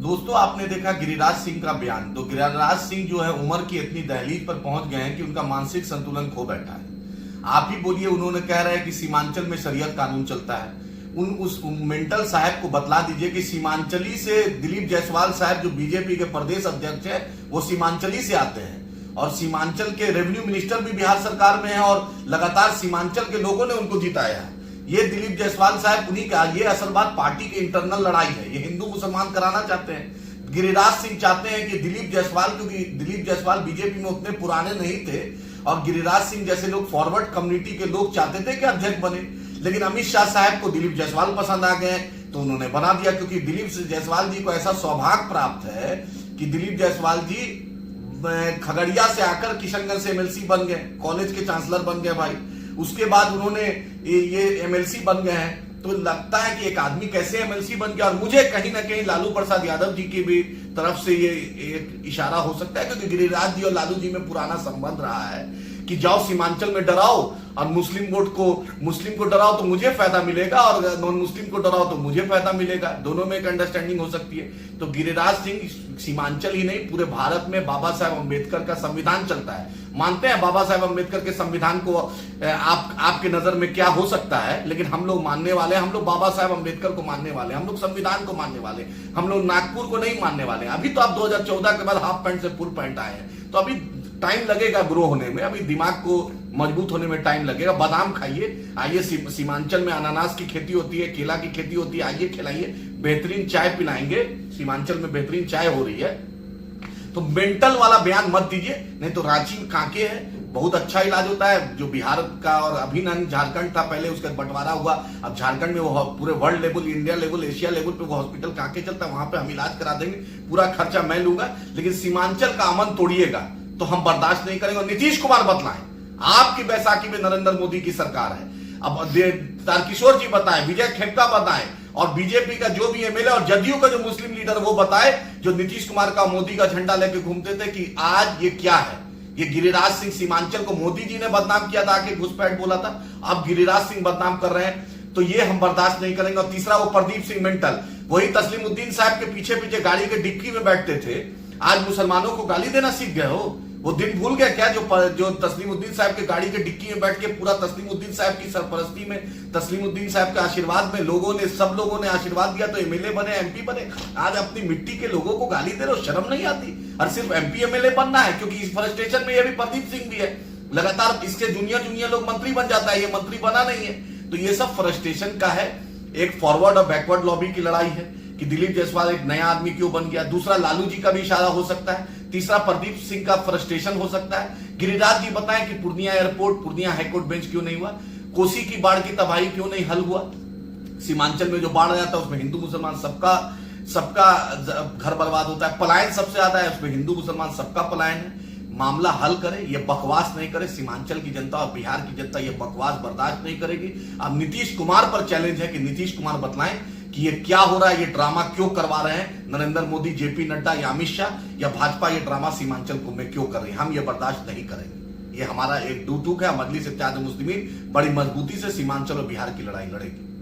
दोस्तों आपने देखा गिरिराज सिंह का बयान। तो गिरिराज सिंह जो है उम्र की इतनी दहलीज पर पहुंच गए हैं कि उनका मानसिक संतुलन खो बैठा है। आप ही बोलिए, उन्होंने कह रहे हैं कि सीमांचल में शरीयत कानून चलता है। उस मेंटल साहब को बतला दीजिए कि सीमांचली से दिलीप जायसवाल साहब जो बीजेपी के प्रदेश अध्यक्ष है वो सीमांचली से आते हैं और सीमांचल के रेवेन्यू मिनिस्टर भी बिहार सरकार में है और लगातार सीमांचल के लोगों ने उनको जिताया है। ये दिलीप जायसवाल साहब उन्हीं का, ये असल बात पार्टी की इंटरनल लड़ाई है। ये हिंदू मुसलमान कराना चाहते हैं। गिरिराज सिंह चाहते हैं कि दिलीप जायसवाल, क्योंकि दिलीप जायसवाल बीजेपी में उतने पुराने नहीं थे और गिरिराज सिंह जैसे लोग फॉरवर्ड कम्युनिटी के लोग चाहते थे कि अध्यक्ष बने, लेकिन अमित शाह साहब को दिलीप जायसवाल पसंद आ गए तो उन्होंने बना दिया। क्योंकि दिलीप जायसवाल जी को ऐसा सौभाग्य प्राप्त है कि दिलीप जायसवाल जी खगड़िया से आकर किशनगंज से एमएलसी बन गए, कॉलेज के चांसलर बन गए भाई। उसके बाद उन्होंने ये एमएलसी बन गए हैं। तो लगता है कि एक आदमी कैसे एमएलसी बन गया। और मुझे कहीं ना कहीं लालू प्रसाद यादव जी की भी तरफ से ये एक इशारा हो सकता है, क्योंकि गिरिराज जी और लालू जी में पुराना संबंध रहा है कि जाओ सीमांचल में डराओ और मुस्लिम को डराओ तो मुझे फायदा मिलेगा और नॉन मुस्लिम को डराओ तो मुझे फायदा मिलेगा। दोनों में एक अंडरस्टैंडिंग हो सकती है। तो गिरिराज सिंह सीमांचल ही नहीं, पूरे भारत में बाबा साहेब अम्बेडकर का संविधान चलता है। मानते हैं बाबा साहेब अम्बेडकर के संविधान को आपके नजर में क्या हो सकता है, लेकिन हम लोग मानने वाले, हम लोग बाबा साहेब अम्बेडकर को मानने वाले, हम लोग संविधान को मानने वाले, हम लोग नागपुर को नहीं मानने वाले। अभी तो आप 2014 के बाद हाफ पैंट से फुल पैंट आए हैं, तो अभी टाइम लगेगा ग्रो होने में, अभी दिमाग को मजबूत होने में टाइम लगेगा। बादाम खाइए, आइए सीमांचल में अनानास की खेती होती है, केला की खेती होती है, आइए खिलाइए, बेहतरीन चाय पिलाएंगे। सीमांचल में बेहतरीन चाय हो रही है। तो मेंटल वाला बयान मत दीजिए, नहीं तो रांची में कांके है, बहुत अच्छा इलाज होता है जो बिहार का, और अभी ना झारखंड था पहले, उसका बंटवारा हुआ, अब झारखंड में वो पूरे world level, India level, Asia level पे वो हॉस्पिटल कांके चलता है, वहां पे हम इलाज करा देंगे, पूरा खर्चा मैं लूंगा। लेकिन सीमांचल का अमन तोड़िएगा तो हम बर्दाश्त नहीं करेंगे। नीतीश कुमार बतलाएं, आपकी बैसाखी में नरेंद्र मोदी की सरकार है। अब तारकिशोर जी बताएं, विजय खेपका बताएं, और बीजेपी का जो भी एमएलए और जदयू का जो मुस्लिम लीडर वो बताए, जो नीतीश कुमार का मोदी का झंडा लेके घूमते थे, कि आज ये क्या है। ये गिरिराज सिंह सीमांचल को मोदी जी ने बदनाम किया था, आके घुसपैठ बोला था, अब गिरिराज सिंह बदनाम कर रहे हैं, तो ये हम बर्दाश्त नहीं करेंगे। और तीसरा वो प्रदीप सिंह मेंटल, वही तस्लीमुद्दीन साहब के पीछे पीछे गाड़ी के डिक्की में बैठते थे, आज मुसलमानों को गाली देना सीख गए हो। वो दिन भूल गए क्या जो तस्लीमुद्दीन साहब के गाड़ी के डिक्की में बैठ के पूरा तस्लीमुद्दीन साहब की सरपरस्ती में, तस्लीमुद्दीन साहब के आशीर्वाद में सब लोगों ने आशीर्वाद दिया तो एमएलए बने, एमपी बने। आज अपनी मिट्टी के लोगों को गाली दे रहे हो, शर्म नहीं आती? और सिर्फ एमपी एमएलए बनना है, क्योंकि इस फ्रस्ट्रेशन में ये भी प्रदीप सिंह भी है, लगातार इसके जूनियर लोग मंत्री बन जाता है, ये मंत्री बना नहीं है। तो ये सब फ्रस्ट्रेशन का है। एक फॉरवर्ड और बैकवर्ड लॉबी की लड़ाई है कि दिलीप जायसवाल एक नया आदमी क्यों बन गया। दूसरा लालू जी का भी इशारा हो सकता है। तीसरा प्रदीप सिंह का फ्रस्ट्रेशन हो सकता है। गिरिराज जी बताएं कि Purnia airport, Purnia high court bench क्यों नहीं हुआ, कोसी की बाढ़ की तबाही क्यों नहीं हल हुआ। सीमांचल में जो बाढ़ आ जाता है उसमें हिंदू मुसलमान सबका घर बर्बाद होता है, पलायन सबसे ज्यादा है, उसमें हिंदू मुसलमान सबका पलायन है। मामला हल करे, ये बकवास नहीं करे। सीमांचल की जनता और बिहार की जनता ये बकवास बर्दाश्त नहीं करेगी। अब नीतीश कुमार पर चैलेंज है कि नीतीश कुमार बतलाएं कि ये क्या हो रहा है, ये ड्रामा क्यों करवा रहे हैं नरेंद्र मोदी, जेपी नड्डा या अमित शाह या भाजपा, ये ड्रामा सीमांचल को में क्यों कर रही है। हम ये बर्दाश्त नहीं करेंगे। ये हमारा एक डूटूक है। मजलिस इत्तेहाद मुस्लिमीन बड़ी मजबूती से सीमांचल और बिहार की लड़ाई लड़ेगी।